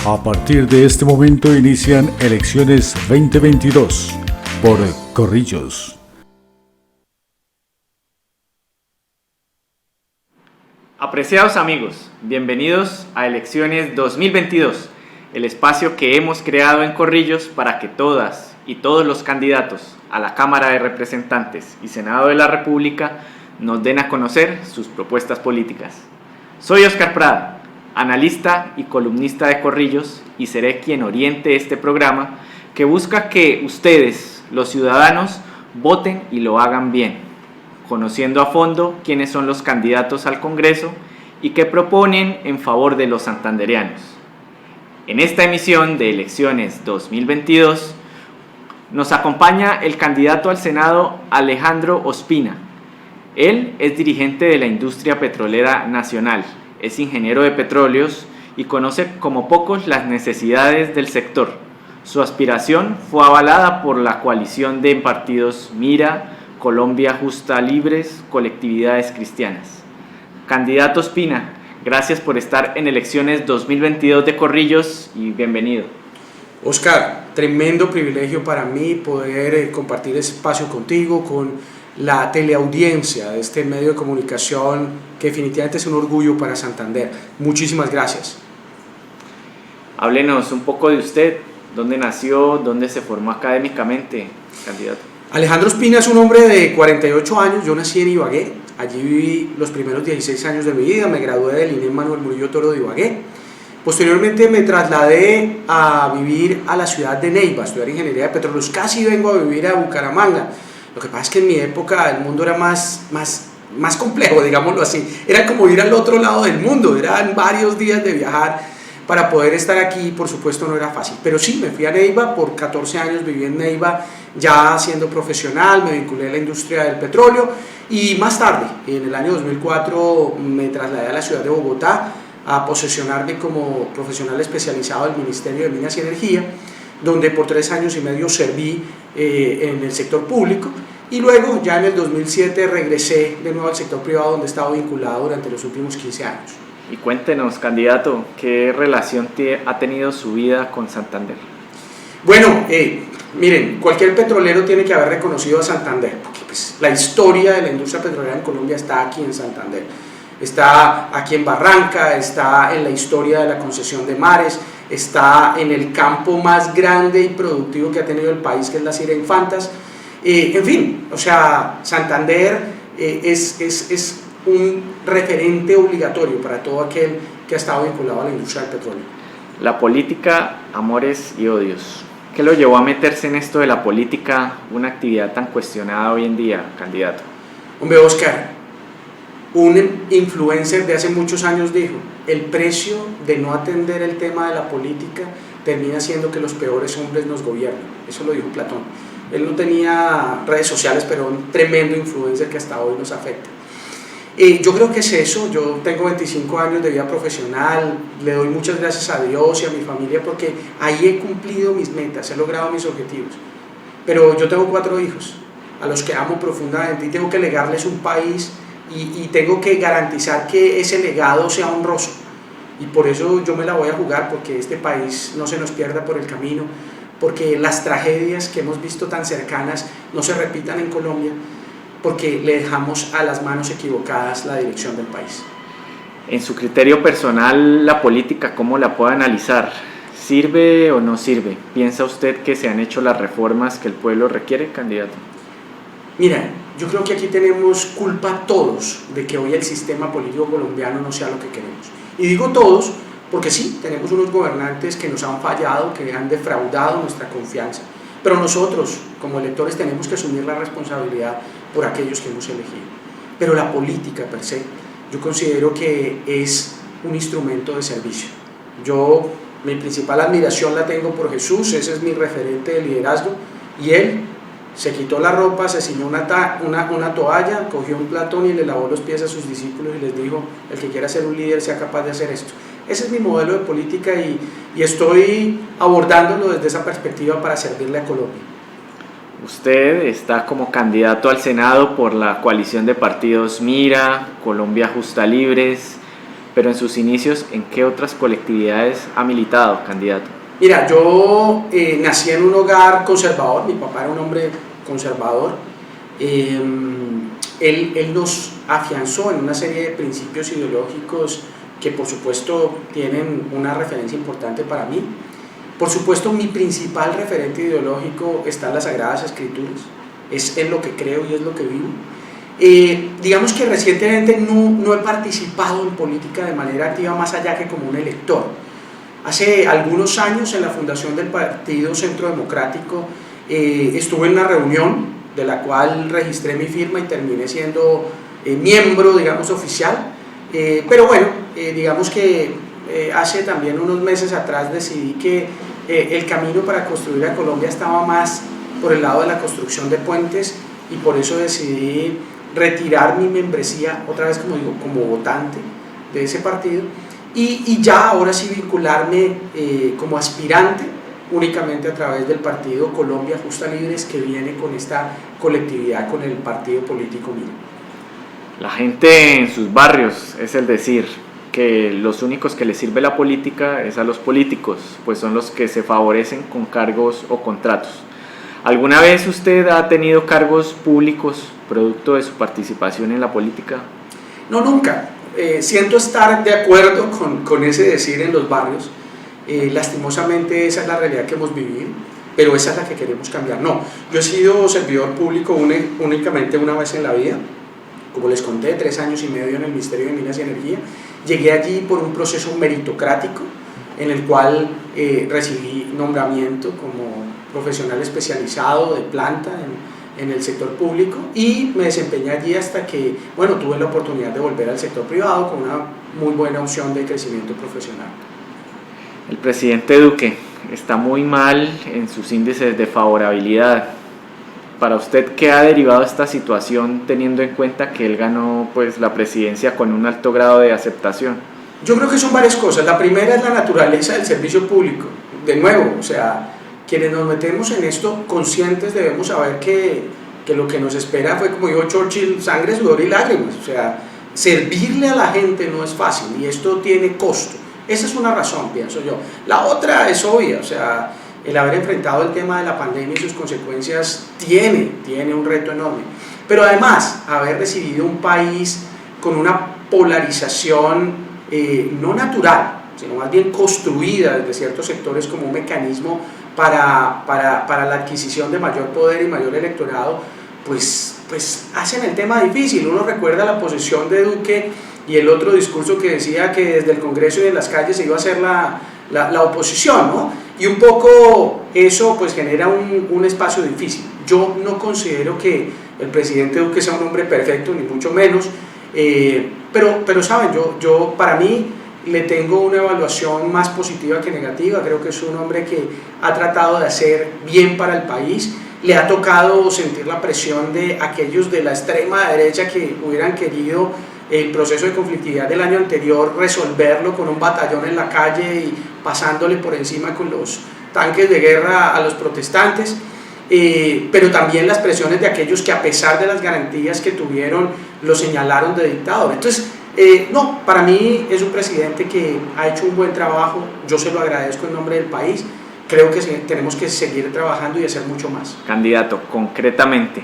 A partir de este momento inician elecciones 2022 por Corrillos. Apreciados amigos, bienvenidos a Elecciones 2022, el espacio que hemos creado en Corrillos para que todas y todos los candidatos a la Cámara de Representantes y Senado de la República nos den a conocer sus propuestas políticas. Soy Oscar Prada, analista y columnista de Corrillos, y seré quien oriente este programa que busca que ustedes, los ciudadanos, voten y lo hagan bien, conociendo a fondo quiénes son los candidatos al Congreso y qué proponen en favor de los santandereanos. En esta emisión de Elecciones 2022 nos acompaña el candidato al Senado Alejandro Ospina. Él es dirigente de la industria petrolera nacional, es ingeniero de petróleos y conoce como pocos las necesidades del sector. Su aspiración fue avalada por la coalición de partidos Mira, Colombia Justa Libres, Colectividades Cristianas. Candidato Ospina, gracias por estar en Elecciones 2022 de Corrillos y bienvenido. Oscar, tremendo privilegio para mí poder compartir este espacio contigo, con la teleaudiencia de este medio de comunicación que definitivamente es un orgullo para Santander. Muchísimas gracias. Háblenos un poco de usted, dónde nació, dónde se formó académicamente, candidato. Alejandro Ospina es un hombre de 48 años, yo nací en Ibagué, allí viví los primeros 16 años de mi vida, me gradué del INEM Manuel Murillo Toro de Ibagué. Posteriormente me trasladé a vivir a la ciudad de Neiva, a estudiar ingeniería de petróleos, casi vengo a vivir a Bucaramanga. Lo que pasa es que en mi época el mundo era más complejo, digámoslo así. Era como ir al otro lado del mundo, eran varios días de viajar para poder estar aquí, por supuesto no era fácil. Pero sí, me fui a Neiva, por 14 años viví en Neiva, ya siendo profesional, me vinculé a la industria del petróleo y más tarde, en el año 2004, me trasladé a la ciudad de Bogotá a posesionarme como profesional especializado del Ministerio de Minas y Energía, donde por 3 años y medio serví en el sector público y luego ya en el 2007 regresé de nuevo al sector privado donde he estado vinculado durante los últimos 15 años. Y cuéntenos, candidato, ¿qué relación ha tenido su vida con Santander? Bueno, miren, cualquier petrolero tiene que haber reconocido a Santander, porque pues, la historia de la industria petrolera en Colombia está aquí en Santander. Está aquí en Barranca, está en la historia de la concesión de mares, está en el campo más grande y productivo que ha tenido el país, que es la Sierra Infantas. En fin, o sea, Santander es un referente obligatorio para todo aquel que ha estado vinculado a la industria del petróleo. La política, amores y odios. ¿Qué lo llevó a meterse en esto de la política, una actividad tan cuestionada hoy en día, candidato? Hombre, Oscar, un influencer de hace muchos años dijo: el precio de no atender el tema de la política termina siendo que los peores hombres nos gobiernan. Eso lo dijo Platón. Él no tenía redes sociales, pero un tremendo influencer que hasta hoy nos afecta. Yo creo que es eso. Yo tengo 25 años de vida profesional, le doy muchas gracias a Dios y a mi familia porque ahí he cumplido mis metas, he logrado mis objetivos. Pero yo tengo 4 hijos a los que amo profundamente y tengo que legarles un país y tengo que garantizar que ese legado sea honroso. Y por eso yo me la voy a jugar, porque este país no se nos pierda por el camino, porque las tragedias que hemos visto tan cercanas no se repitan en Colombia, porque le dejamos a las manos equivocadas la dirección del país. En su criterio personal, la política, ¿cómo la puede analizar? ¿Sirve o no sirve? ¿Piensa usted que se han hecho las reformas que el pueblo requiere, candidato? Mira, yo creo que aquí tenemos culpa todos de que hoy el sistema político colombiano no sea lo que queremos. Y digo todos porque sí, tenemos unos gobernantes que nos han fallado, que han defraudado nuestra confianza. Pero nosotros, como electores, tenemos que asumir la responsabilidad por aquellos que hemos elegido. Pero la política per se, yo considero que es un instrumento de servicio. Mi principal admiración la tengo por Jesús, ese es mi referente de liderazgo, y él se quitó la ropa, se ciñó una toalla, cogió un platón y le lavó los pies a sus discípulos y les dijo: el que quiera ser un líder sea capaz de hacer esto. Ese es mi modelo de política y estoy abordándolo desde esa perspectiva para servirle a Colombia. Usted está como candidato al Senado por la coalición de partidos Mira, Colombia Justa Libres, pero en sus inicios, ¿en qué otras colectividades ha militado, candidato? Mira, yo nací en un hogar conservador, mi papá era un hombre conservador. Él nos afianzó en una serie de principios ideológicos que por supuesto tienen una referencia importante para mí. Por supuesto, mi principal referente ideológico está en las Sagradas Escrituras, es en lo que creo y es lo que vivo. Digamos que recientemente no he participado en política de manera activa más allá que como un elector. Hace algunos años en la fundación del Partido Centro Democrático estuve en una reunión de la cual registré mi firma y terminé siendo miembro, digamos, oficial. Pero bueno, digamos que hace también unos meses atrás decidí que el camino para construir a Colombia estaba más por el lado de la construcción de puentes y por eso decidí retirar mi membresía, otra vez como digo, como votante de ese partido y ya ahora sí vincularme como aspirante únicamente a través del partido Colombia Justa Libres, que viene con esta colectividad, con el partido político mío. La gente en sus barrios, es el decir, que los únicos que les sirve la política es a los políticos, pues son los que se favorecen con cargos o contratos. ¿Alguna vez usted ha tenido cargos públicos producto de su participación en la política? No, nunca. Siento estar de acuerdo con ese decir en los barrios. Lastimosamente esa es la realidad que hemos vivido, pero esa es la que queremos cambiar. No, yo he sido servidor público únicamente una vez en la vida, como les conté, 3 años y medio en el Ministerio de Minas y Energía. Llegué allí por un proceso meritocrático en el cual recibí nombramiento como profesional especializado de planta en el sector público y me desempeñé allí hasta que, bueno, tuve la oportunidad de volver al sector privado con una muy buena opción de crecimiento profesional. El presidente Duque está muy mal en sus índices de favorabilidad. Para usted, ¿qué ha derivado esta situación teniendo en cuenta que él ganó pues, la presidencia con un alto grado de aceptación? Yo creo que son varias cosas. La primera es la naturaleza del servicio público. De nuevo, o sea, quienes nos metemos en esto conscientes debemos saber que lo que nos espera fue, como dijo Churchill, sangre, sudor y lágrimas. O sea, servirle a la gente no es fácil y esto tiene costo. Esa es una razón, pienso yo. La otra es obvia, o sea, el haber enfrentado el tema de la pandemia y sus consecuencias tiene un reto enorme. Pero además, haber recibido un país con una polarización no natural, sino más bien construida desde ciertos sectores como un mecanismo para la adquisición de mayor poder y mayor electorado, pues hacen el tema difícil. Uno recuerda la posición de Duque y el otro discurso que decía que desde el Congreso y en las calles se iba a hacer la oposición, ¿no? Y un poco eso pues genera un espacio difícil. Yo no considero que el presidente Duque sea un hombre perfecto, ni mucho menos, pero saben, yo para mí le tengo una evaluación más positiva que negativa. Creo que es un hombre que ha tratado de hacer bien para el país. Le ha tocado sentir la presión de aquellos de la extrema derecha que hubieran querido el proceso de conflictividad del año anterior resolverlo con un batallón en la calle y pasándole por encima con los tanques de guerra a los protestantes, pero también las presiones de aquellos que a pesar de las garantías que tuvieron lo señalaron de dictador. Entonces, no, para mí es un presidente que ha hecho un buen trabajo, yo se lo agradezco en nombre del país. Creo que tenemos que seguir trabajando y hacer mucho más. Candidato, concretamente,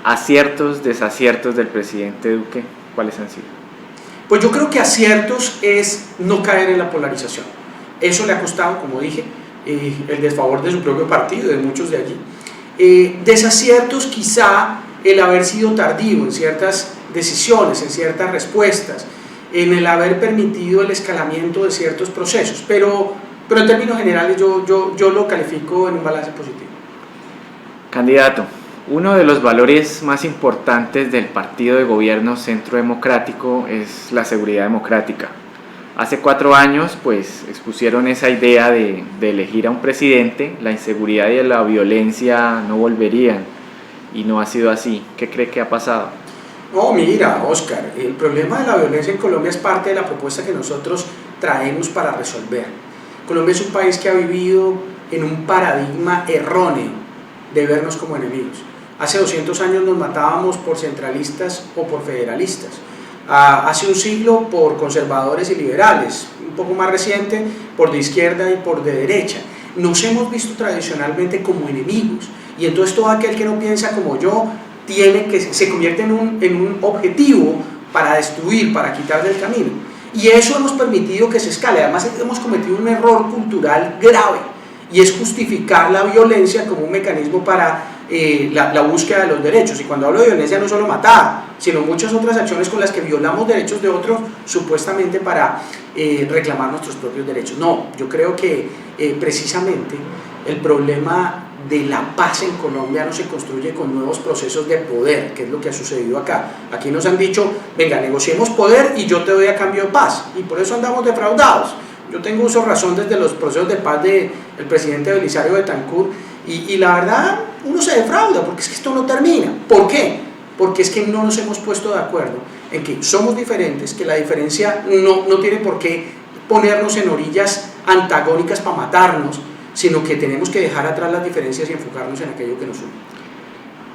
aciertos, desaciertos del presidente Duque, ¿cuáles han sido? Pues yo creo que aciertos es no caer en la polarización. Eso le ha costado, como dije, el desfavor de su propio partido y de muchos de allí. Desaciertos quizá el haber sido tardío en ciertas decisiones, en ciertas respuestas, en el haber permitido el escalamiento de ciertos procesos, pero en términos generales yo lo califico en un balance positivo. Candidato, uno de los valores más importantes del partido de gobierno Centro Democrático es la seguridad democrática. Hace 4 años pues expusieron esa idea de elegir a un presidente, la inseguridad y la violencia no volverían y no ha sido así. ¿Qué cree que ha pasado? No, mira, Oscar, el problema de la violencia en Colombia es parte de la propuesta que nosotros traemos para resolver. Colombia es un país que ha vivido en un paradigma erróneo de vernos como enemigos. Hace 200 años nos matábamos por centralistas o por federalistas. hace un siglo por conservadores y liberales, un poco más reciente por de izquierda y por de derecha. Nos hemos visto tradicionalmente como enemigos, y entonces todo aquel que no piensa como yo se convierte en un objetivo para destruir, para quitar del camino. Y eso hemos permitido que se escale. Además hemos cometido un error cultural grave, y es justificar la violencia como un mecanismo para la búsqueda de los derechos. Y cuando hablo de violencia, no solo matar, sino muchas otras acciones con las que violamos derechos de otros, supuestamente para reclamar nuestros propios derechos. No, yo creo que precisamente el problema de la paz en Colombia no se construye con nuevos procesos de poder, que es lo que ha sucedido acá. Aquí nos han dicho, venga, negociemos poder y yo te doy a cambio paz, y por eso andamos defraudados. Yo tengo uso razón desde los procesos de paz del presidente Belisario Betancur, y la verdad uno se defrauda, porque es que esto no termina. ¿Por qué? Porque es que no nos hemos puesto de acuerdo en que somos diferentes, que la diferencia no tiene por qué ponernos en orillas antagónicas para matarnos, sino que tenemos que dejar atrás las diferencias y enfocarnos en aquello que nos une.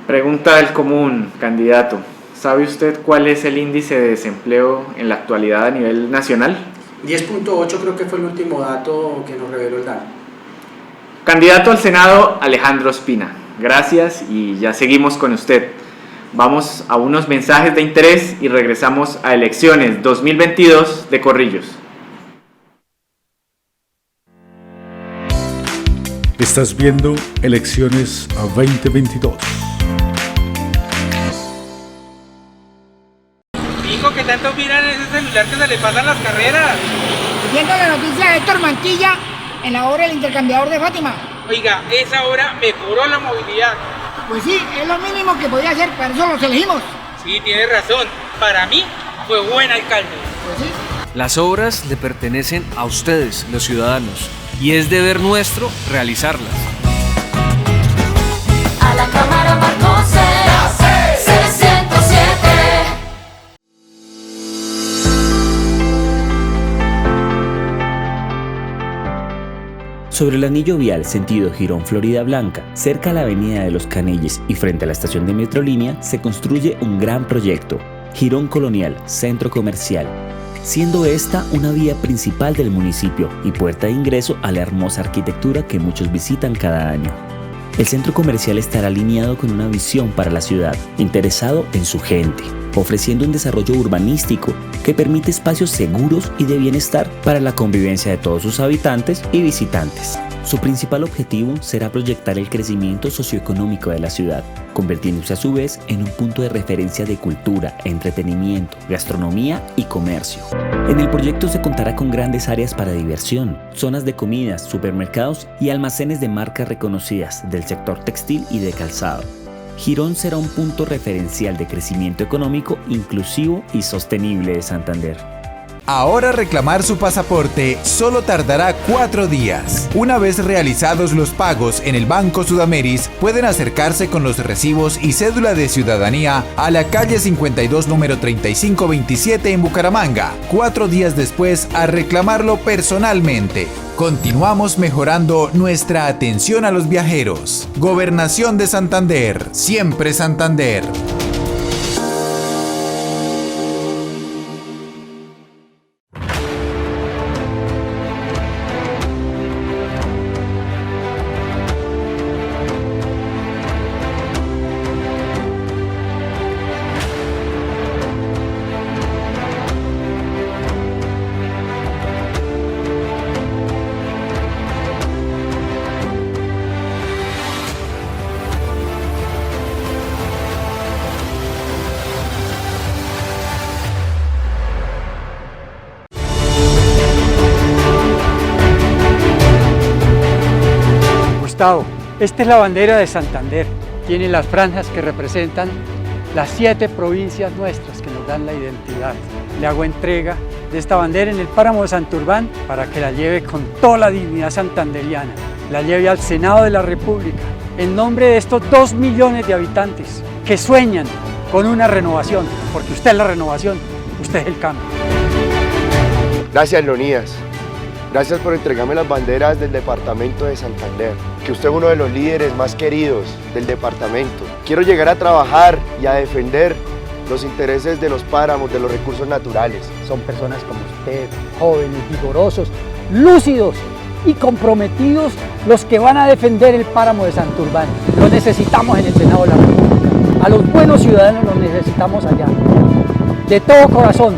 Pregunta del común, candidato. ¿Sabe usted cuál es el índice de desempleo en la actualidad a nivel nacional? 10.8 creo que fue el último dato que nos reveló el DANE. Candidato al Senado, Alejandro Ospina. Gracias, y ya seguimos con usted. Vamos a unos mensajes de interés y regresamos a Elecciones 2022 de Corrillos. Estás viendo Elecciones 2022. Hijo, que tanto miran ese celular que se le pasan las carreras. Viendo la noticia de Héctor Mantilla en la obra El Intercambiador de Fátima. Oiga, esa obra mejoró la movilidad. Pues sí, es lo mínimo que podía hacer, para eso los elegimos. Sí, tiene razón. Para mí fue buen alcalde. Pues sí. Las obras le pertenecen a ustedes, los ciudadanos, y es deber nuestro realizarlas. A la Cámara marcó 607. Sobre el anillo vial sentido Girón Florida Blanca, cerca a la avenida de Los Canelles y frente a la estación de Metrolínea, se construye un gran proyecto, Girón Colonial, Centro Comercial, siendo esta una vía principal del municipio y puerta de ingreso a la hermosa arquitectura que muchos visitan cada año. El centro comercial estará alineado con una visión para la ciudad, interesado en su gente, ofreciendo un desarrollo urbanístico que permite espacios seguros y de bienestar para la convivencia de todos sus habitantes y visitantes. Su principal objetivo será proyectar el crecimiento socioeconómico de la ciudad, convirtiéndose a su vez en un punto de referencia de cultura, entretenimiento, gastronomía y comercio. En el proyecto se contará con grandes áreas para diversión, zonas de comidas, supermercados y almacenes de marcas reconocidas del sector textil y de calzado. Girón será un punto referencial de crecimiento económico inclusivo y sostenible de Santander. Ahora reclamar su pasaporte solo tardará 4 días. Una vez realizados los pagos en el Banco Sudameris, pueden acercarse con los recibos y cédula de ciudadanía a la calle 52, número 3527 en Bucaramanga. 4 días después a reclamarlo personalmente. Continuamos mejorando nuestra atención a los viajeros. Gobernación de Santander. Siempre Santander. Esta es la bandera de Santander, tiene las franjas que representan las 7 provincias nuestras que nos dan la identidad. Le hago entrega de esta bandera en el páramo de Santurbán para que la lleve con toda la dignidad santanderiana, la lleve al Senado de la República, en nombre de estos 2 millones de habitantes que sueñan con una renovación, porque usted es la renovación, usted es el cambio. Gracias, Leonidas. Gracias por entregarme las banderas del departamento de Santander, que usted es uno de los líderes más queridos del departamento. Quiero llegar a trabajar y a defender los intereses de los páramos, de los recursos naturales. Son personas como usted, jóvenes, vigorosos, lúcidos y comprometidos los que van a defender el páramo de Santurbán. Lo necesitamos en el Senado de la República. A los buenos ciudadanos los necesitamos allá. De todo corazón,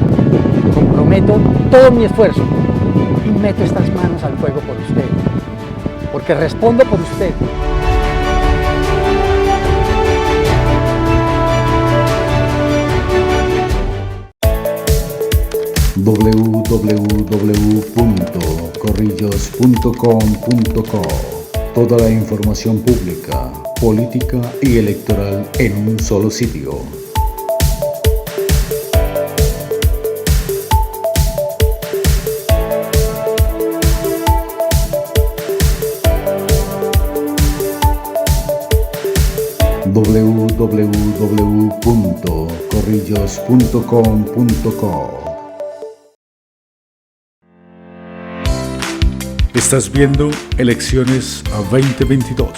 comprometo todo mi esfuerzo y meto estas manos al fuego por usted, porque respondo por usted. www.corrillos.com.co. Toda la información pública, política y electoral en un solo sitio. www.corrillos.com.co. Estás viendo Elecciones 2022.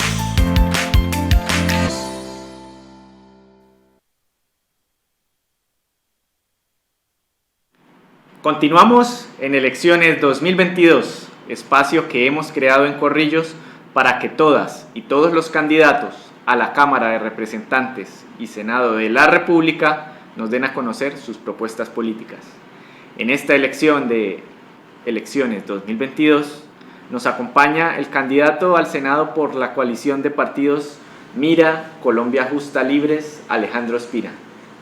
Continuamos en Elecciones 2022, espacio que hemos creado en Corrillos para que todas y todos los candidatos a la Cámara de Representantes y Senado de la República nos den a conocer sus propuestas políticas. En esta elección de Elecciones 2022 nos acompaña el candidato al Senado por la coalición de partidos Mira, Colombia Justa Libres, Alejandro Espina.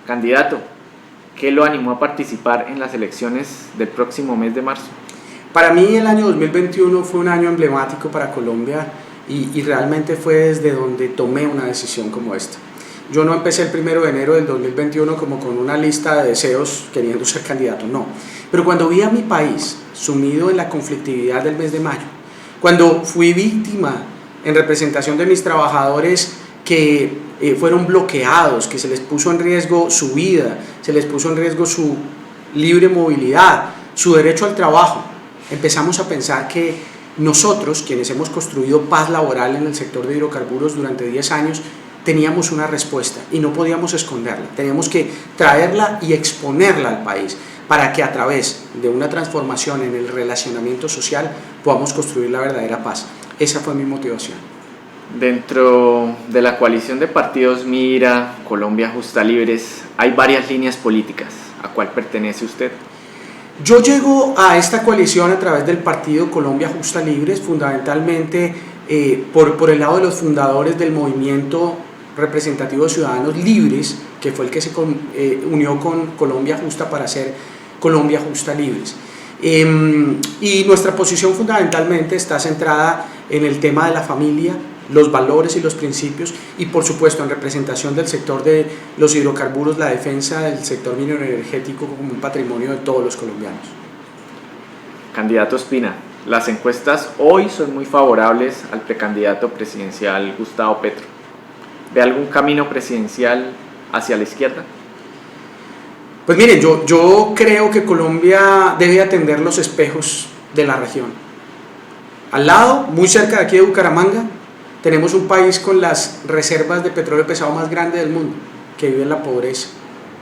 Candidato, ¿qué lo animó a participar en las elecciones del próximo mes de marzo? Para mí el año 2021 fue un año emblemático para Colombia y realmente fue desde donde tomé una decisión como esta. Yo no empecé el 1 de enero del 2021 como con una lista de deseos queriendo ser candidato, no. Pero cuando vi a mi país sumido en la conflictividad del mes de mayo, cuando fui víctima en representación de mis trabajadores que fueron bloqueados, que se les puso en riesgo su vida, se les puso en riesgo su libre movilidad, su derecho al trabajo, empezamos a pensar que nosotros, quienes hemos construido paz laboral en el sector de hidrocarburos durante 10 años, teníamos una respuesta y no podíamos esconderla, teníamos que traerla y exponerla al país para que a través de una transformación en el relacionamiento social podamos construir la verdadera paz. Esa fue mi motivación. Dentro de la coalición de partidos Mira, Colombia Justa Libres, hay varias líneas políticas. ¿A cuál pertenece usted? Yo llego a esta coalición a través del partido Colombia Justa Libres, fundamentalmente por el lado de los fundadores del movimiento representativo de ciudadanos libres, que fue el que se unió con Colombia Justa para hacer Colombia Justa Libres. Y nuestra posición fundamentalmente está centrada en el tema de la familia, los valores y los principios y por supuesto en representación del sector de los hidrocarburos, la defensa del sector minero energético como un patrimonio de todos los colombianos. Candidato Espina, las encuestas hoy son muy favorables al precandidato presidencial Gustavo Petro. ¿Ve algún camino presidencial hacia la izquierda? Pues miren, yo creo que Colombia debe atender los espejos de la región. Al lado, muy cerca de aquí de Bucaramanga, tenemos un país con las reservas de petróleo pesado más grandes del mundo, que vive en la pobreza,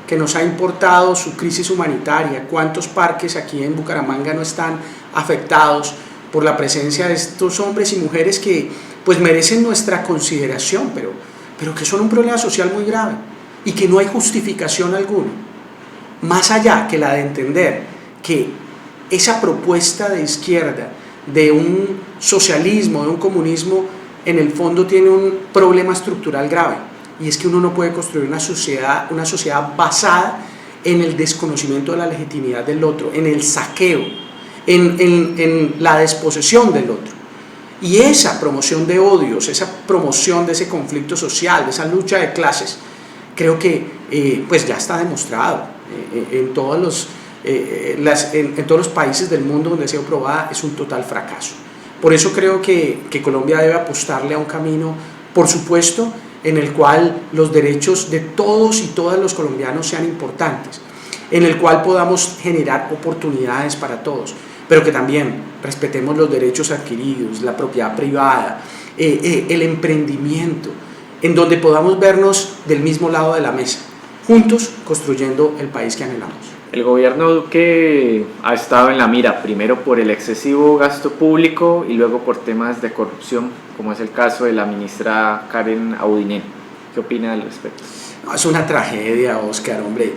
que nos ha importado su crisis humanitaria. ¿Cuántos parques aquí en Bucaramanga no están afectados por la presencia de estos hombres y mujeres que pues merecen nuestra consideración, pero que son un problema social muy grave y que no hay justificación alguna, más allá que la de entender que esa propuesta de izquierda, de un socialismo, de un comunismo, en el fondo tiene un problema estructural grave, y es que uno no puede construir una sociedad basada en el desconocimiento de la legitimidad del otro, en el saqueo, en la desposesión del otro. Y esa promoción de odios, esa promoción de ese conflicto social, de esa lucha de clases, creo que pues ya está demostrado en todos los países del mundo donde ha sido probada, es un total fracaso. Por eso creo que Colombia debe apostarle a un camino, por supuesto, en el cual los derechos de todos y todas los colombianos sean importantes, en el cual podamos generar oportunidades para todos, pero que también respetemos los derechos adquiridos, la propiedad privada, el emprendimiento, en donde podamos vernos del mismo lado de la mesa, juntos construyendo el país que anhelamos. El gobierno Duque ha estado en la mira, primero por el excesivo gasto público y luego por temas de corrupción, como es el caso de la ministra Karen Abudinen. ¿Qué opina al respecto? No, es una tragedia, Oscar, hombre.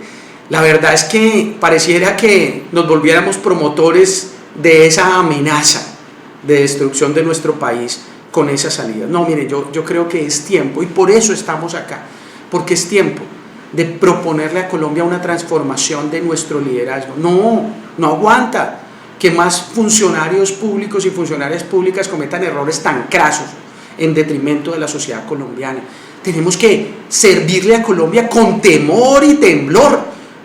La verdad es que pareciera que nos volviéramos promotores de esa amenaza de destrucción de nuestro país con esa salida. No, mire, yo creo que es tiempo, y por eso estamos acá, porque es tiempo de proponerle a Colombia una transformación de nuestro liderazgo. No aguanta que más funcionarios públicos y funcionarias públicas cometan errores tan crasos en detrimento de la sociedad colombiana. Tenemos que servirle a Colombia con temor y temblor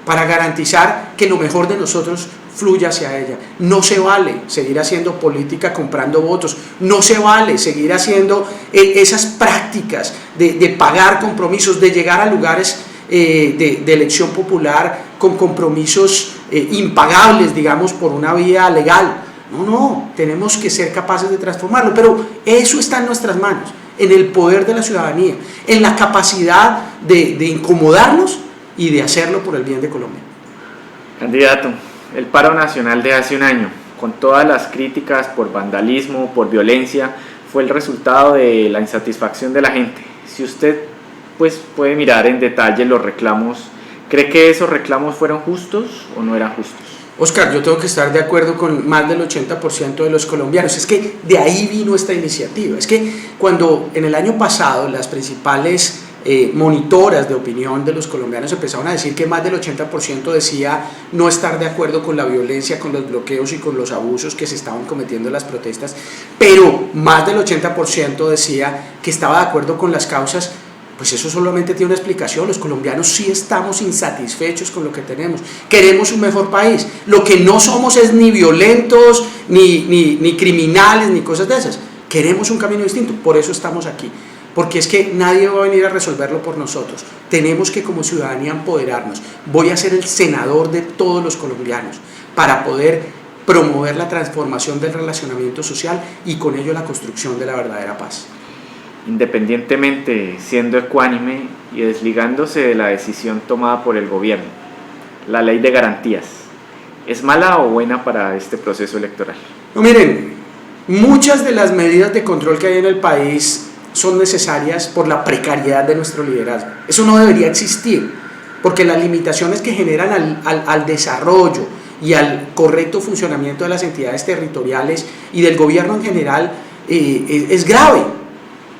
para garantizar que lo mejor de nosotros fluya hacia ella. No se vale seguir haciendo política comprando votos, no se vale seguir haciendo esas prácticas de pagar compromisos, de llegar a lugares de elección popular con compromisos impagables, digamos, por una vía legal. No, tenemos que ser capaces de transformarlo, pero eso está en nuestras manos, en el poder de la ciudadanía, en la capacidad de incomodarnos y de hacerlo por el bien de Colombia. Candidato, el paro nacional de hace un año, con todas las críticas por vandalismo, por violencia, fue el resultado de la insatisfacción de la gente. Si usted pues puede mirar en detalle los reclamos, ¿cree que esos reclamos fueron justos o no eran justos? Oscar, yo tengo que estar de acuerdo con más del 80% de los colombianos. Es que de ahí vino esta iniciativa. Es que cuando en el año pasado las principales monitoras de opinión de los colombianos empezaron a decir que más del 80% decía no estar de acuerdo con la violencia, con los bloqueos y con los abusos que se estaban cometiendo en las protestas, pero más del 80% decía que estaba de acuerdo con las causas. Pues eso solamente tiene una explicación: los colombianos sí estamos insatisfechos con lo que tenemos, queremos un mejor país. Lo que no somos es ni violentos, ni criminales, ni cosas de esas. Queremos un camino distinto, por eso estamos aquí, porque es que nadie va a venir a resolverlo por nosotros. Tenemos que como ciudadanía empoderarnos. Voy a ser el senador de todos los colombianos para poder promover la transformación del relacionamiento social y con ello la construcción de la verdadera paz. Independientemente, siendo ecuánime y desligándose de la decisión tomada por el gobierno, la ley de garantías, ¿es mala o buena para este proceso electoral? No, miren, muchas de las medidas de control que hay en el país son necesarias por la precariedad de nuestro liderazgo. Eso no debería existir, porque las limitaciones que generan al desarrollo y al correcto funcionamiento de las entidades territoriales y del gobierno en general es grave.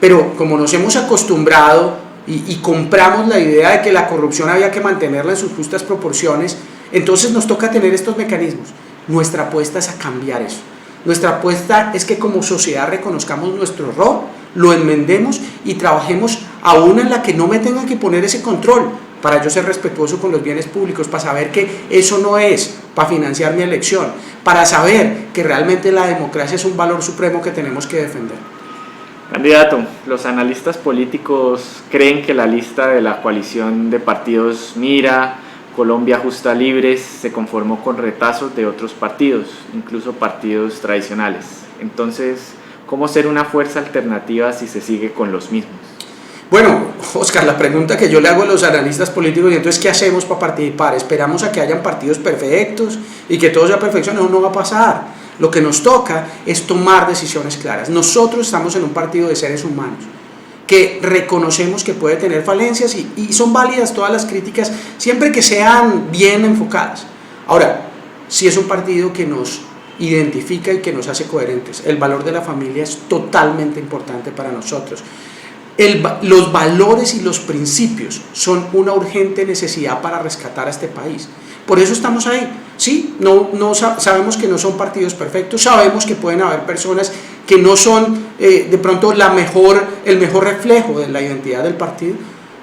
Pero como nos hemos acostumbrado y compramos la idea de que la corrupción había que mantenerla en sus justas proporciones, entonces nos toca tener estos mecanismos. Nuestra apuesta es a cambiar eso. Nuestra apuesta es que como sociedad reconozcamos nuestro error, lo enmendemos y trabajemos a una en la que no me tengan que poner ese control para yo ser respetuoso con los bienes públicos, para saber que eso no es para financiar mi elección, para saber que realmente la democracia es un valor supremo que tenemos que defender. Candidato, los analistas políticos creen que la lista de la coalición de partidos Mira, Colombia Justa Libres, se conformó con retazos de otros partidos, incluso partidos tradicionales. Entonces, ¿cómo ser una fuerza alternativa si se sigue con los mismos? Bueno, Oscar, la pregunta que yo le hago a los analistas políticos, y entonces, ¿qué hacemos para participar? ¿Esperamos a que hayan partidos perfectos y que todo sea perfección? No va a pasar. Lo que nos toca es tomar decisiones claras. Nosotros estamos en un partido de seres humanos que reconocemos que puede tener falencias y son válidas todas las críticas siempre que sean bien enfocadas. Ahora, si es un partido que nos identifica y que nos hace coherentes, el valor de la familia es totalmente importante para nosotros. Los valores y los principios son una urgente necesidad para rescatar a este país. Por eso estamos ahí. Sí, sabemos que no son partidos perfectos, sabemos que pueden haber personas que no son de pronto el mejor reflejo de la identidad del partido,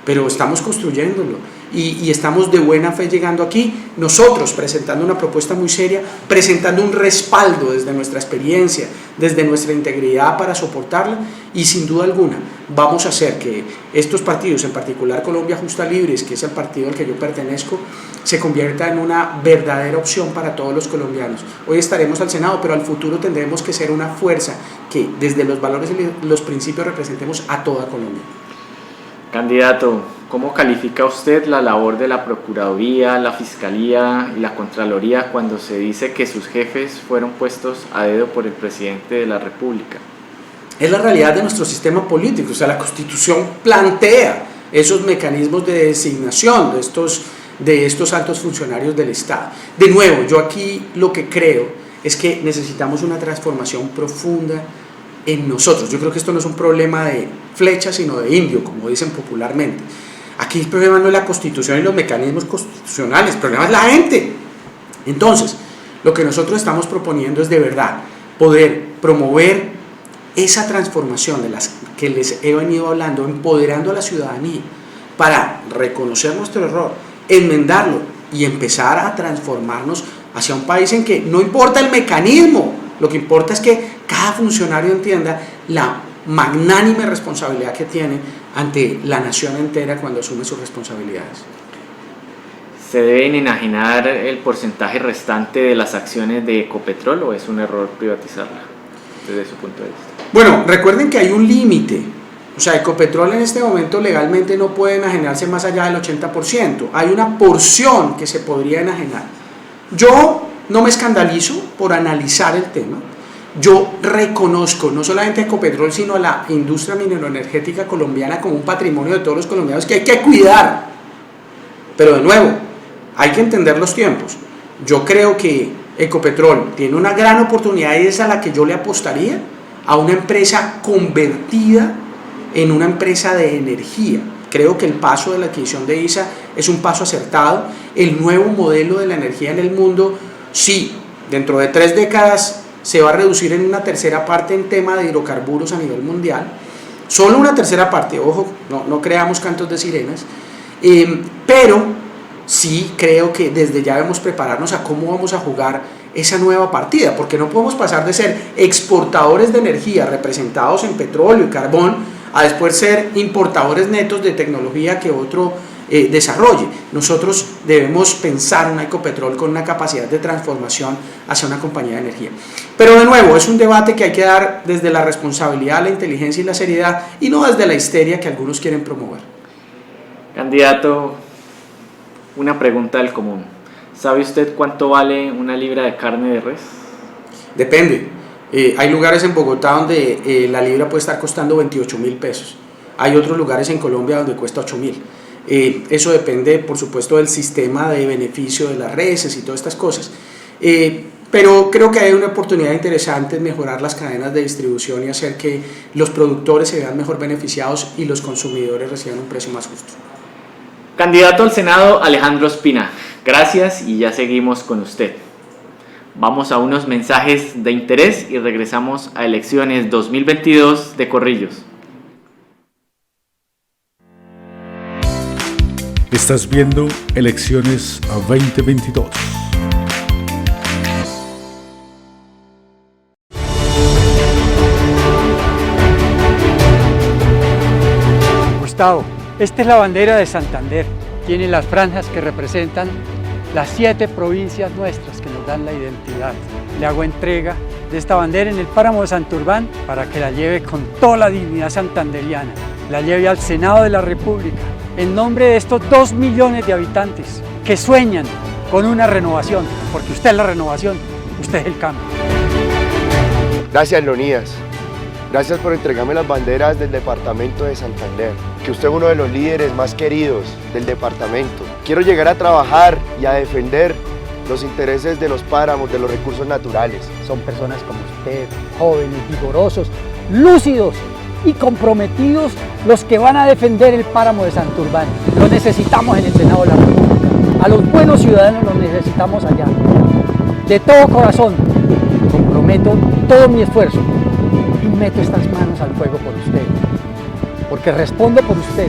pero estamos construyéndolo y estamos de buena fe llegando aquí, nosotros presentando una propuesta muy seria, presentando un respaldo desde nuestra experiencia, desde nuestra integridad para soportarla, y sin duda alguna vamos a hacer que estos partidos, en particular Colombia Justa Libres, que es el partido al que yo pertenezco, se convierta en una verdadera opción para todos los colombianos. Hoy estaremos al Senado, pero al futuro tendremos que ser una fuerza que desde los valores y los principios representemos a toda Colombia. Candidato, ¿Cómo califica usted la labor de la Procuraduría, la Fiscalía y la Contraloría cuando se dice que sus jefes fueron puestos a dedo por el presidente de la República? Es la realidad de nuestro sistema político, o sea, la Constitución plantea esos mecanismos de designación de estos altos funcionarios del Estado. De nuevo, yo aquí lo que creo es que necesitamos una transformación profunda en nosotros. Yo creo que esto no es un problema de flecha, sino de indio, como dicen popularmente. Aquí el problema no es la Constitución y los mecanismos constitucionales, el problema es la gente. Entonces, lo que nosotros estamos proponiendo es de verdad poder promover esa transformación de las que les he venido hablando, empoderando a la ciudadanía para reconocer nuestro error, enmendarlo y empezar a transformarnos hacia un país en que no importa el mecanismo, lo que importa es que cada funcionario entienda la magnánime responsabilidad que tiene ante la nación entera cuando asume sus responsabilidades. ¿Se deben enajenar el porcentaje restante de las acciones de Ecopetrol o es un error privatizarla desde su punto de vista? Bueno, recuerden que hay un límite. O sea, Ecopetrol en este momento legalmente no puede enajenarse más allá del 80%. Hay una porción que se podría enajenar. Yo no me escandalizo por analizar el tema. Yo reconozco no solamente a Ecopetrol, sino a la industria mineroenergética colombiana como un patrimonio de todos los colombianos que hay que cuidar. Pero de nuevo, hay que entender los tiempos. Yo creo que Ecopetrol tiene una gran oportunidad y es a la que yo le apostaría, a una empresa convertida en una empresa de energía. Creo que el paso de la adquisición de ISA es un paso acertado. El nuevo modelo de la energía en el mundo, sí, dentro de 3 décadas se va a reducir en una tercera parte en tema de hidrocarburos a nivel mundial. Solo una tercera parte, ojo, no creamos cantos de sirenas, pero sí creo que desde ya debemos prepararnos a cómo vamos a jugar esa nueva partida, porque no podemos pasar de ser exportadores de energía representados en petróleo y carbón a después ser importadores netos de tecnología que otro desarrolle. Nosotros debemos pensar una Ecopetrol con una capacidad de transformación hacia una compañía de energía. Pero de nuevo, es un debate que hay que dar desde la responsabilidad, la inteligencia y la seriedad, y no desde la histeria que algunos quieren promover. Candidato, una pregunta del común. ¿Sabe usted cuánto vale una libra de carne de res? Depende. Hay lugares en Bogotá donde la libra puede estar costando 28.000 pesos. Hay otros lugares en Colombia donde cuesta 8.000. Eso depende, por supuesto, del sistema de beneficio de las reses y todas estas cosas. Pero creo que hay una oportunidad interesante en mejorar las cadenas de distribución y hacer que los productores se vean mejor beneficiados y los consumidores reciban un precio más justo. Candidato al Senado, Alejandro Ospina, gracias y ya seguimos con usted. Vamos a unos mensajes de interés y regresamos a elecciones 2022 de Corrillos. Estás viendo Elecciones 2022. Gustavo, esta es la bandera de Santander. Tiene las franjas que representan las 7 provincias nuestras que nos dan la identidad. Le hago entrega de esta bandera en el páramo de Santurbán para que la lleve con toda la dignidad santanderiana, la lleve al Senado de la República, en nombre de estos 2 millones de habitantes que sueñan con una renovación, porque usted es la renovación, usted es el cambio. Gracias, Leonidas. Gracias por entregarme las banderas del departamento de Santander, que usted es uno de los líderes más queridos del departamento. Quiero llegar a trabajar y a defender los intereses de los páramos, de los recursos naturales. Son personas como usted, jóvenes, vigorosos, lúcidos y comprometidos los que van a defender el páramo de Santurbán. Lo necesitamos en el Senado de la República. A los buenos ciudadanos los necesitamos allá. De todo corazón, comprometo todo mi esfuerzo y meto estas manos al fuego por usted, porque respondo por usted.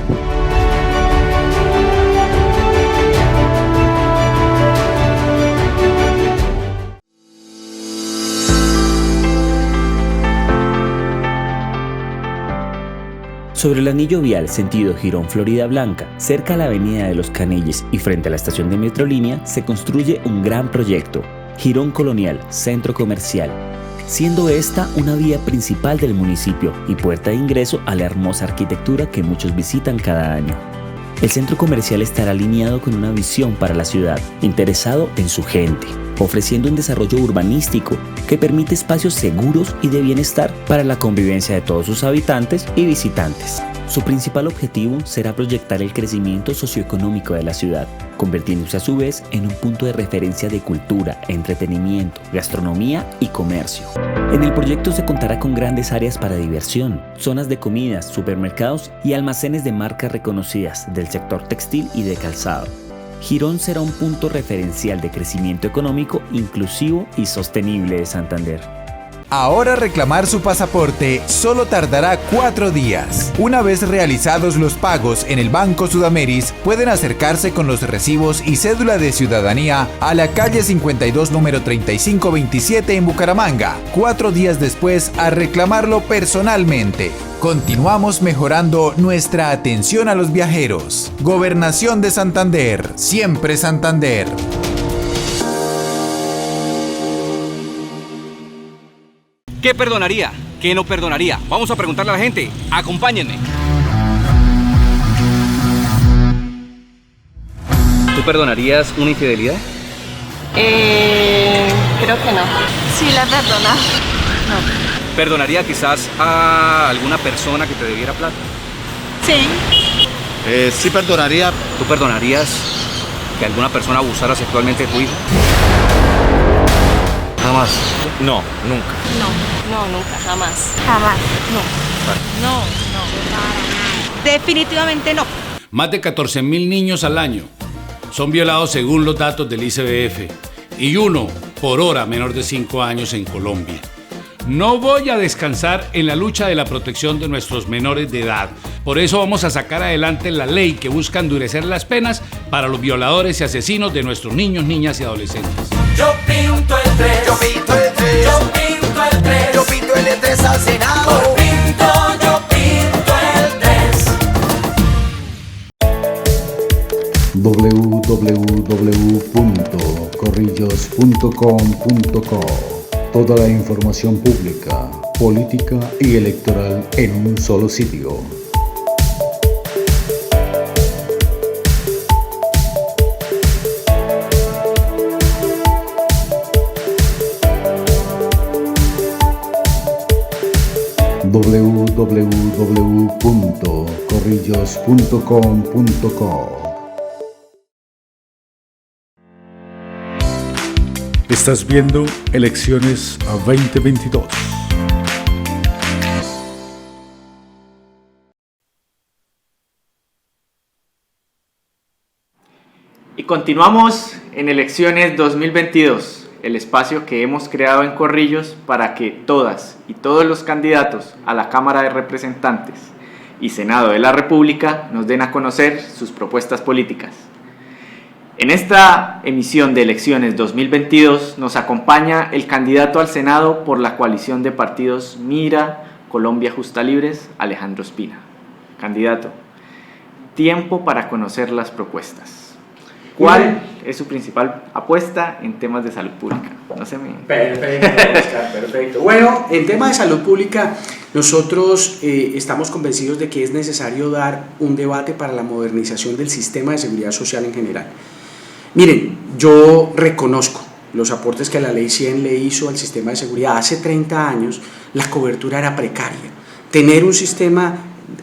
Sobre el anillo vial sentido Girón Florida Blanca, cerca a la avenida de los Canelles y frente a la estación de Metrolínea, se construye un gran proyecto, Girón Colonial, Centro Comercial, siendo esta una vía principal del municipio y puerta de ingreso a la hermosa arquitectura que muchos visitan cada año. El centro comercial estará alineado con una visión para la ciudad, interesado en su gente, ofreciendo un desarrollo urbanístico que permite espacios seguros y de bienestar para la convivencia de todos sus habitantes y visitantes. Su principal objetivo será proyectar el crecimiento socioeconómico de la ciudad, convirtiéndose a su vez en un punto de referencia de cultura, entretenimiento, gastronomía y comercio. En el proyecto se contará con grandes áreas para diversión, zonas de comidas, supermercados y almacenes de marcas reconocidas del sector textil y de calzado. Girón será un punto referencial de crecimiento económico, inclusivo y sostenible de Santander. Ahora reclamar su pasaporte solo tardará 4 días. Una vez realizados los pagos en el Banco Sudameris, pueden acercarse con los recibos y cédula de ciudadanía a la calle 52, número 3527 en Bucaramanga. 4 días después, a reclamarlo personalmente. Continuamos mejorando nuestra atención a los viajeros. Gobernación de Santander, siempre Santander. ¿Qué perdonaría? ¿Qué no perdonaría? Vamos a preguntarle a la gente. Acompáñenme. ¿Tú perdonarías una infidelidad? Creo que no. Sí, la perdona. No. ¿Perdonaría quizás a alguna persona que te debiera plata? Sí. Sí perdonaría. ¿Tú perdonarías que alguna persona abusara sexualmente de tu hijo? Jamás. No, nunca. No, nunca, jamás. Jamás, no. No. Definitivamente no. Más de 14.000 niños al año son violados según los datos del ICBF y 1 por hora menor de 5 años en Colombia. No voy a descansar en la lucha de la protección de nuestros menores de edad. Por eso vamos a sacar adelante la ley que busca endurecer las penas para los violadores y asesinos de nuestros niños, niñas y adolescentes. Yo pinto el 3. Yo pinto el 3. Yo pinto el 3. Yo pinto el 3 al Senado. Yo pinto el 3. www.corrillos.com.co. Toda la información pública, política y electoral en un solo sitio. www.corrillos.com.co. Estás viendo Elecciones 2022. Y continuamos en Elecciones 2022, el espacio que hemos creado en Corrillos para que todas y todos los candidatos a la Cámara de Representantes y Senado de la República nos den a conocer sus propuestas políticas. En esta emisión de Elecciones 2022 nos acompaña el candidato al Senado por la coalición de partidos Mira, Colombia Justa Libres, Alejandro Espina. Candidato, tiempo para conocer las propuestas. ¿Cuál es su principal apuesta en temas de salud pública? Perfecto, Oscar, perfecto. Bueno, en tema de salud pública, nosotros estamos convencidos de que es necesario dar un debate para la modernización del sistema de seguridad social en general. Miren, yo reconozco los aportes que la Ley 100 le hizo al sistema de seguridad. Hace 30 años la cobertura era precaria. Tener un sistema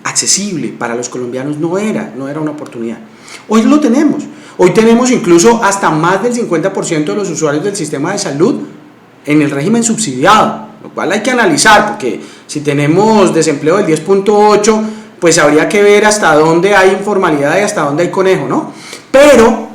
accesible para los colombianos no era una oportunidad. Hoy lo tenemos. Hoy tenemos incluso hasta más del 50% de los usuarios del sistema de salud en el régimen subsidiado, lo cual hay que analizar, porque si tenemos desempleo del 10.8, pues habría que ver hasta dónde hay informalidad y hasta dónde hay conejo, ¿no? Pero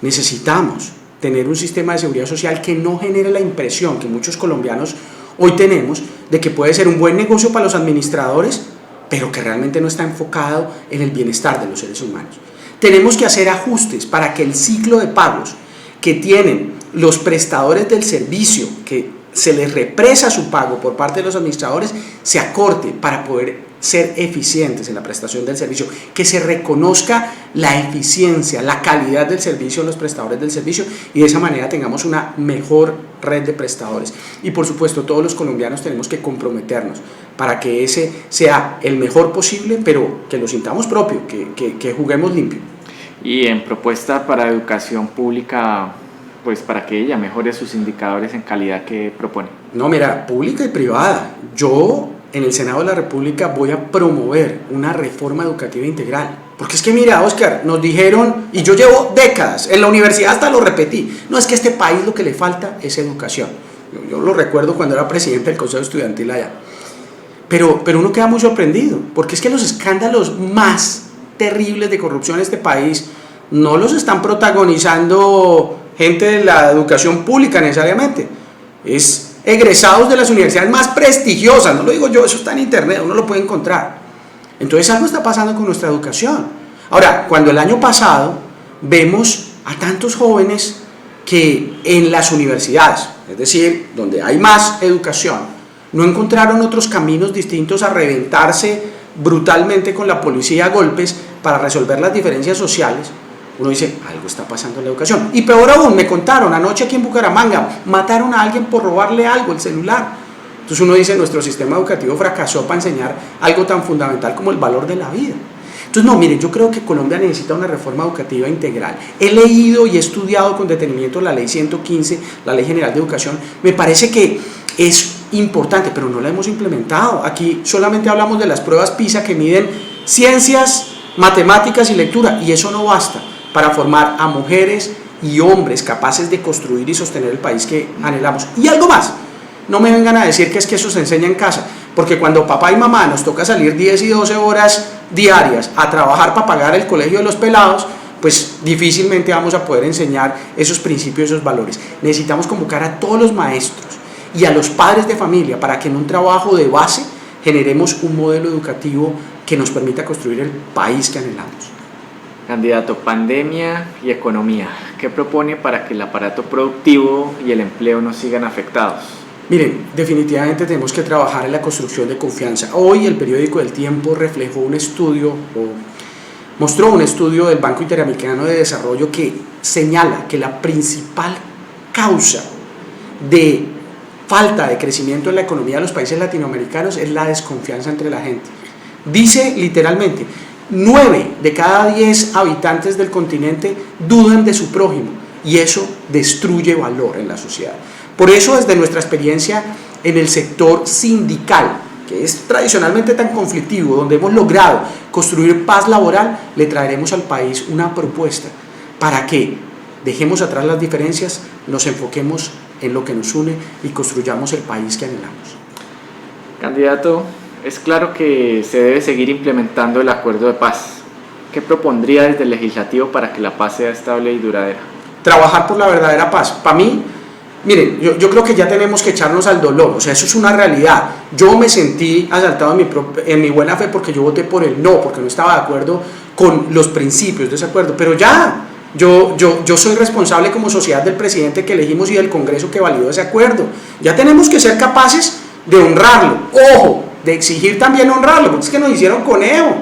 necesitamos tener un sistema de seguridad social que no genere la impresión que muchos colombianos hoy tenemos de que puede ser un buen negocio para los administradores, pero que realmente no está enfocado en el bienestar de los seres humanos. Tenemos que hacer ajustes para que el ciclo de pagos que tienen los prestadores del servicio, que se les represa su pago por parte de los administradores, se acorte para poder ser eficientes en la prestación del servicio, que se reconozca la eficiencia, la calidad del servicio de los prestadores del servicio y de esa manera tengamos una mejor red de prestadores. Y por supuesto todos los colombianos tenemos que comprometernos para que ese sea el mejor posible, pero que lo sintamos propio, que juguemos limpio. Y en propuesta para educación pública, pues para que ella mejore sus indicadores en calidad, que propone. No, mira, pública y privada. Yo en el Senado de la República voy a promover una reforma educativa integral. Porque es que mira, Oscar, nos dijeron, y yo llevo décadas, en la universidad hasta lo repetí, no, es que a este país lo que le falta es educación. Yo lo recuerdo cuando era presidente del Consejo Estudiantil allá. Pero uno queda muy sorprendido, porque es que los escándalos más terribles de corrupción en este país no los están protagonizando gente de la educación pública necesariamente, es egresados de las universidades más prestigiosas, no lo digo yo, eso está en internet, uno lo puede encontrar. Entonces algo está pasando con nuestra educación. Ahora, cuando el año pasado vemos a tantos jóvenes que en las universidades, es decir, donde hay más educación, no encontraron otros caminos distintos a reventarse brutalmente con la policía a golpes para resolver las diferencias sociales, uno dice, algo está pasando en la educación. Y peor aún, me contaron, anoche aquí en Bucaramanga, mataron a alguien por robarle algo, el celular. Entonces uno dice, nuestro sistema educativo fracasó para enseñar algo tan fundamental como el valor de la vida. Entonces, no, miren, yo creo que Colombia necesita una reforma educativa integral. He leído y he estudiado con detenimiento la Ley 115, la Ley General de Educación. Me parece que es importante, pero no la hemos implementado. Aquí solamente hablamos de las pruebas PISA que miden ciencias, matemáticas y lectura, y eso no basta para formar a mujeres y hombres capaces de construir y sostener el país que anhelamos. Y algo más, no me vengan a decir que es que eso se enseña en casa, porque cuando papá y mamá nos toca salir 10 y 12 horas diarias a trabajar para pagar el colegio de los pelados, pues difícilmente vamos a poder enseñar esos principios, esos valores. Necesitamos convocar a todos los maestros y a los padres de familia para que en un trabajo de base generemos un modelo educativo que nos permita construir el país que anhelamos. Candidato, pandemia y economía, ¿qué propone para que el aparato productivo y el empleo no sigan afectados? Miren, definitivamente tenemos que trabajar en la construcción de confianza. Hoy el periódico El Tiempo reflejó un estudio, mostró un estudio del Banco Interamericano de Desarrollo que señala que la principal causa de falta de crecimiento en la economía de los países latinoamericanos es la desconfianza entre la gente. Dice literalmente, 9 de cada 10 habitantes del continente dudan de su prójimo y eso destruye valor en la sociedad. Por eso, desde nuestra experiencia en el sector sindical, que es tradicionalmente tan conflictivo, donde hemos logrado construir paz laboral, le traeremos al país una propuesta para que dejemos atrás las diferencias, nos enfoquemos en lo que nos une y construyamos el país que anhelamos. Candidato, es claro que se debe seguir implementando el acuerdo de paz. ¿Qué propondría desde el legislativo para que la paz sea estable y duradera? Trabajar por la verdadera paz. Para mí, miren, yo creo que ya tenemos que echarnos al dolor, o sea, eso es una realidad. Yo me sentí asaltado en mi buena fe porque yo voté por el no, porque no estaba de acuerdo con los principios de ese acuerdo, pero ya, yo soy responsable como sociedad del presidente que elegimos y del Congreso que validó ese acuerdo. Ya tenemos que ser capaces de honrarlo, ojo, de exigir también honrarlo, porque es que nos hicieron conejo.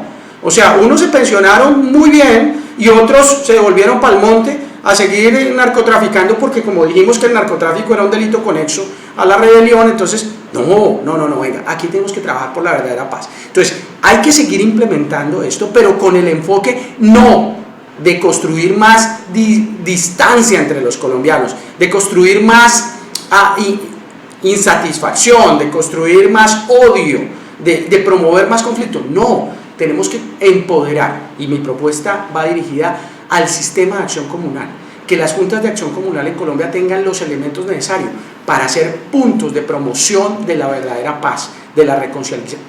O sea, unos se pensionaron muy bien y otros se volvieron pa'l monte a seguir narcotraficando porque como dijimos que el narcotráfico era un delito conexo a la rebelión, entonces no, venga, aquí tenemos que trabajar por la verdadera paz. Entonces hay que seguir implementando esto, pero con el enfoque no de construir más distancia entre los colombianos, de construir más insatisfacción, de construir más odio, de promover más conflicto. No, tenemos que empoderar, y mi propuesta va dirigida al sistema de acción comunal, que las juntas de acción comunal en Colombia tengan los elementos necesarios para ser puntos de promoción de la verdadera paz, de la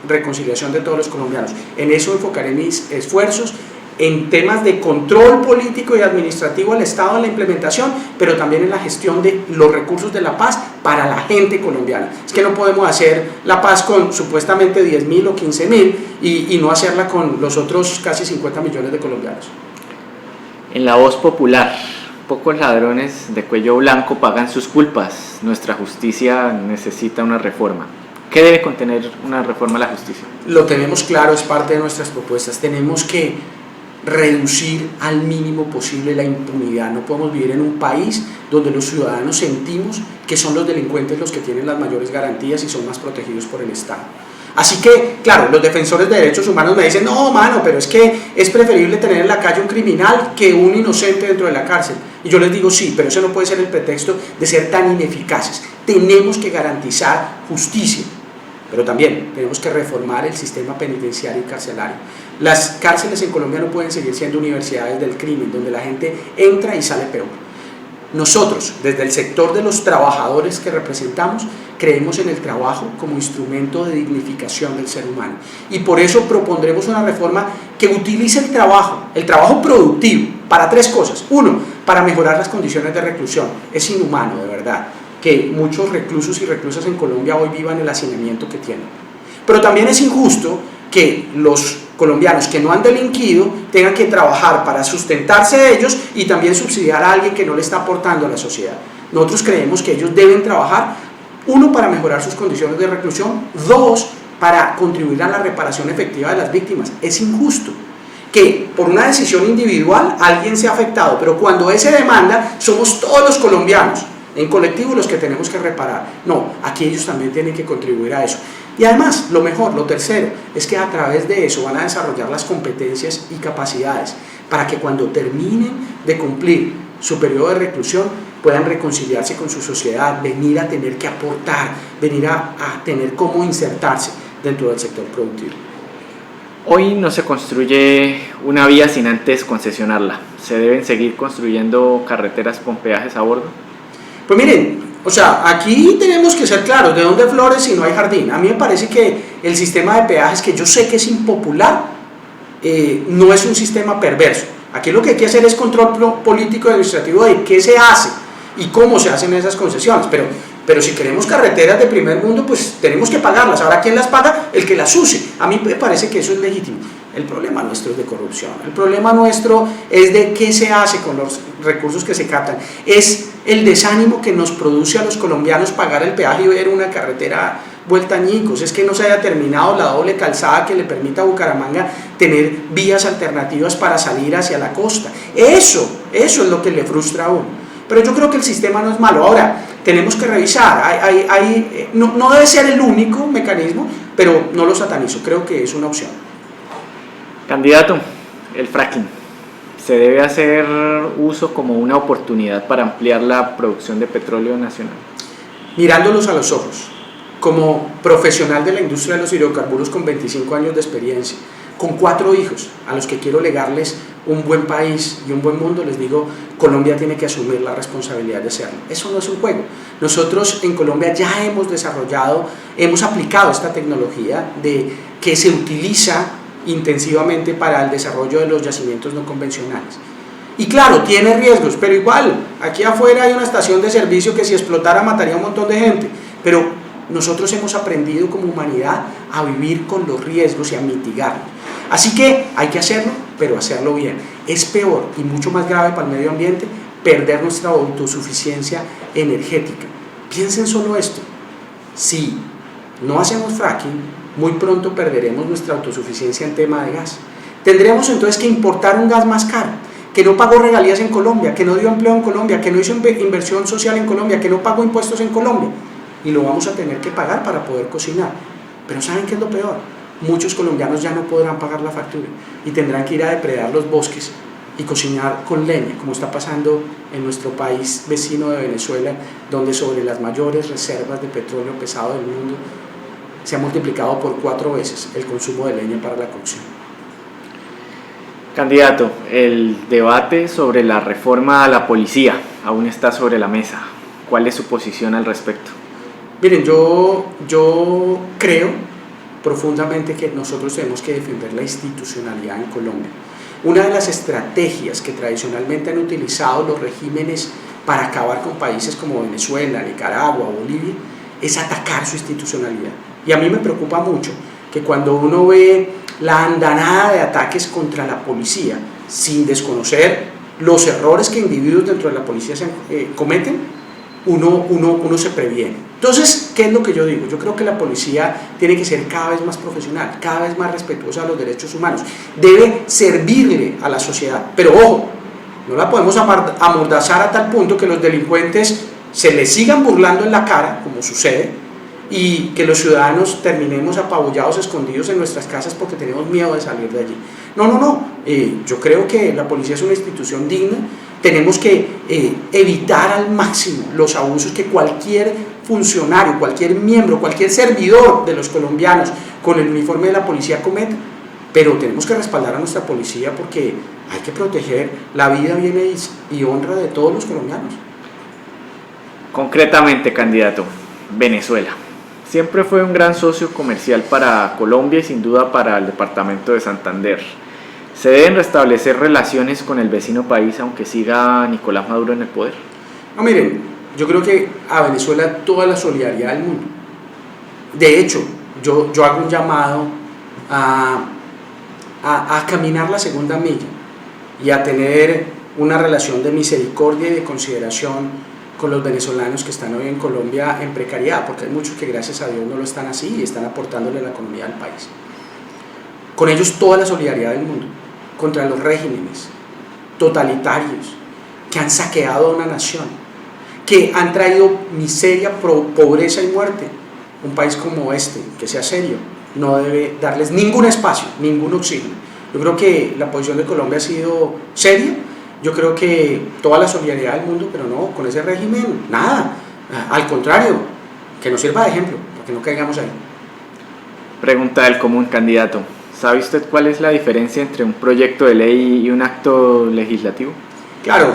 reconciliación de todos los colombianos. En eso enfocaré mis esfuerzos, en temas de control político y administrativo al Estado en la implementación, pero también en la gestión de los recursos de la paz para la gente colombiana. Es que no podemos hacer la paz con supuestamente 10.000 o 15.000 y no hacerla con los otros casi 50 millones de colombianos. En la voz popular, pocos ladrones de cuello blanco pagan sus culpas. Nuestra justicia necesita una reforma. ¿Qué debe contener una reforma a la justicia? Lo tenemos claro, es parte de nuestras propuestas. Tenemos que reducir al mínimo posible la impunidad. No podemos vivir en un país donde los ciudadanos sentimos que son los delincuentes los que tienen las mayores garantías y son más protegidos por el Estado. Así que, claro, los defensores de derechos humanos me dicen, no, mano, pero es que es preferible tener en la calle un criminal que un inocente dentro de la cárcel. Y yo les digo, sí, pero eso no puede ser el pretexto de ser tan ineficaces. Tenemos que garantizar justicia, pero también tenemos que reformar el sistema penitenciario y carcelario. Las cárceles en Colombia no pueden seguir siendo universidades del crimen, donde la gente entra y sale peor. Nosotros, desde el sector de los trabajadores que representamos, creemos en el trabajo como instrumento de dignificación del ser humano. Y por eso propondremos una reforma que utilice el trabajo productivo, para tres cosas. Uno, para mejorar las condiciones de reclusión. Es inhumano, de verdad, que muchos reclusos y reclusas en Colombia hoy vivan el hacinamiento que tienen. Pero también es injusto que los colombianos que no han delinquido tengan que trabajar para sustentarse ellos y también subsidiar a alguien que no le está aportando a la sociedad. Nosotros creemos que ellos deben trabajar, uno, para mejorar sus condiciones de reclusión, dos, para contribuir a la reparación efectiva de las víctimas. Es injusto que por una decisión individual alguien sea afectado, pero cuando ese demanda, somos todos los colombianos en colectivo los que tenemos que reparar. No, aquí ellos también tienen que contribuir a eso. Y además, lo mejor, lo tercero, es que a través de eso van a desarrollar las competencias y capacidades para que cuando terminen de cumplir su periodo de reclusión puedan reconciliarse con su sociedad, venir a tener que aportar, venir a tener cómo insertarse dentro del sector productivo. Hoy no se construye una vía sin antes concesionarla. ¿Se deben seguir construyendo carreteras con peajes a bordo? Pues miren, o sea, aquí tenemos que ser claros, ¿de dónde flores si no hay jardín? A mí me parece que el sistema de peajes, que yo sé que es impopular, no es un sistema perverso. Aquí lo que hay que hacer es control político y administrativo de qué se hace y cómo se hacen esas concesiones, pero si queremos carreteras de primer mundo, pues tenemos que pagarlas. Ahora, ¿quién las paga? El que las use. A mí me parece que eso es legítimo. El problema nuestro es de corrupción, el problema nuestro es de qué se hace con los recursos que se captan, es el desánimo que nos produce a los colombianos pagar el peaje y ver una carretera vuelta añicos, es que no se haya terminado la doble calzada que le permita a Bucaramanga tener vías alternativas para salir hacia la costa. Eso es lo que le frustra a uno. Pero yo creo que el sistema no es malo. Ahora, tenemos que revisar, no debe ser el único mecanismo, pero no lo satanizo, creo que es una opción. Candidato, el fracking, ¿se debe hacer uso como una oportunidad para ampliar la producción de petróleo nacional? Mirándolos a los ojos, como profesional de la industria de los hidrocarburos con 25 años de experiencia, con 4 hijos a los que quiero legarles un buen país y un buen mundo, les digo, Colombia tiene que asumir la responsabilidad de hacerlo. Eso no es un juego. Nosotros en Colombia ya hemos desarrollado, hemos aplicado esta tecnología que se utiliza intensivamente para el desarrollo de los yacimientos no convencionales. Y claro, tiene riesgos, pero igual, aquí afuera hay una estación de servicio que si explotara mataría a un montón de gente, pero nosotros hemos aprendido como humanidad a vivir con los riesgos y a mitigarlos. Así que hay que hacerlo, pero hacerlo bien. Es peor y mucho más grave para el medio ambiente perder nuestra autosuficiencia energética. Piensen solo esto, si no hacemos fracking, muy pronto perderemos nuestra autosuficiencia en tema de gas. Tendremos entonces que importar un gas más caro, que no pagó regalías en Colombia, que no dio empleo en Colombia, que no hizo inversión social en Colombia, que no pagó impuestos en Colombia. Y lo vamos a tener que pagar para poder cocinar. Pero ¿saben qué es lo peor? Muchos colombianos ya no podrán pagar la factura y tendrán que ir a depredar los bosques y cocinar con leña, como está pasando en nuestro país vecino de Venezuela, donde sobre las mayores reservas de petróleo pesado del mundo se ha multiplicado por 4 veces el consumo de leña para la cocción. Candidato, el debate sobre la reforma a la policía aún está sobre la mesa. ¿Cuál es su posición al respecto? Miren, yo creo profundamente que nosotros tenemos que defender la institucionalidad en Colombia. Una de las estrategias que tradicionalmente han utilizado los regímenes para acabar con países como Venezuela, Nicaragua, Bolivia, es atacar su institucionalidad. Y a mí me preocupa mucho que cuando uno ve la andanada de ataques contra la policía, sin desconocer los errores que individuos dentro de la policía cometen, uno se previene. Entonces, ¿qué es lo que yo digo? Yo creo que la policía tiene que ser cada vez más profesional, cada vez más respetuosa de los derechos humanos, debe servirle a la sociedad, pero ojo, no la podemos amordazar a tal punto que los delincuentes se les sigan burlando en la cara, como sucede, y que los ciudadanos terminemos apabullados, escondidos en nuestras casas porque tenemos miedo de salir de allí. No. Yo creo que la policía es una institución digna. Tenemos que evitar al máximo los abusos que cualquier funcionario, cualquier miembro, cualquier servidor de los colombianos con el uniforme de la policía cometa, pero tenemos que respaldar a nuestra policía porque hay que proteger la vida, bienes y honra de todos los colombianos. Concretamente, candidato, Venezuela. Siempre fue un gran socio comercial para Colombia y sin duda para el departamento de Santander. ¿Se deben restablecer relaciones con el vecino país aunque siga Nicolás Maduro en el poder? No, miren, yo creo que a Venezuela toda la solidaridad del mundo. De hecho, yo hago un llamado a caminar la segunda milla y a tener una relación de misericordia y de consideración con los venezolanos que están hoy en Colombia en precariedad, porque hay muchos que gracias a Dios no lo están así y están aportándole a la economía del país. Con ellos toda la solidaridad del mundo, contra los regímenes totalitarios que han saqueado a una nación, que han traído miseria, pobreza y muerte. Un país como este, que sea serio, no debe darles ningún espacio, ningún oxígeno. Yo creo que la posición de Colombia ha sido seria. Yo creo que toda la solidaridad del mundo, pero no, con ese régimen, nada. Al contrario, que nos sirva de ejemplo, para que no caigamos ahí. Pregunta del común, candidato. ¿Sabe usted cuál es la diferencia entre un proyecto de ley y un acto legislativo? Claro,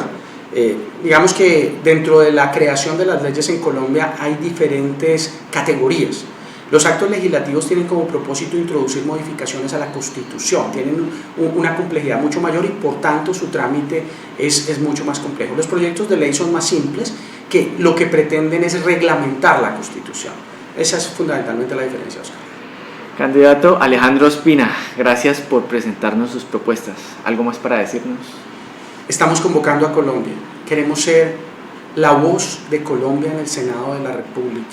digamos que dentro de la creación de las leyes en Colombia hay diferentes categorías. Los actos legislativos tienen como propósito introducir modificaciones a la Constitución, tienen una complejidad mucho mayor y por tanto su trámite es mucho más complejo. Los proyectos de ley son más simples, que lo que pretenden es reglamentar la Constitución. Esa es fundamentalmente la diferencia, Oscar. Candidato Alejandro Ospina, gracias por presentarnos sus propuestas. ¿Algo más para decirnos? Estamos convocando a Colombia. Queremos ser la voz de Colombia en el Senado de la República.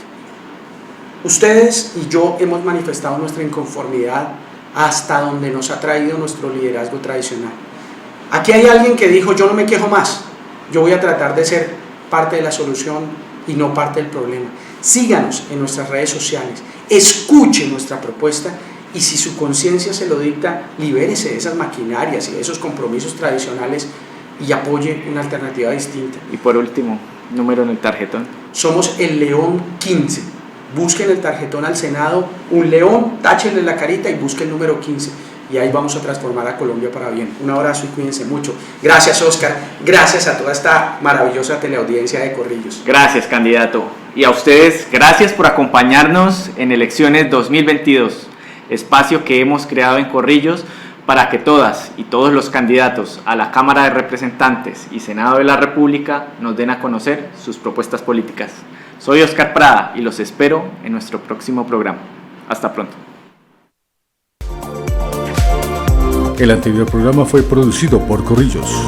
Ustedes y yo hemos manifestado nuestra inconformidad hasta donde nos ha traído nuestro liderazgo tradicional. Aquí hay alguien que dijo: yo no me quejo más, yo voy a tratar de ser parte de la solución y no parte del problema. Síganos en nuestras redes sociales, escuchen nuestra propuesta y si su conciencia se lo dicta, libérese de esas maquinarias y de esos compromisos tradicionales y apoye una alternativa distinta. Y por último, número en el tarjetón. Somos el León 15. Busquen el tarjetón al Senado, un león, táchenle la carita y busquen el número 15. Y ahí vamos a transformar a Colombia para bien. Un abrazo y cuídense mucho. Gracias, Oscar. Gracias a toda esta maravillosa teleaudiencia de Corrillos. Gracias, candidato. Y a ustedes, gracias por acompañarnos en Elecciones 2022, espacio que hemos creado en Corrillos para que todas y todos los candidatos a la Cámara de Representantes y Senado de la República nos den a conocer sus propuestas políticas. Soy Oscar Prada y los espero en nuestro próximo programa. Hasta pronto. El anterior programa fue producido por Corrillos.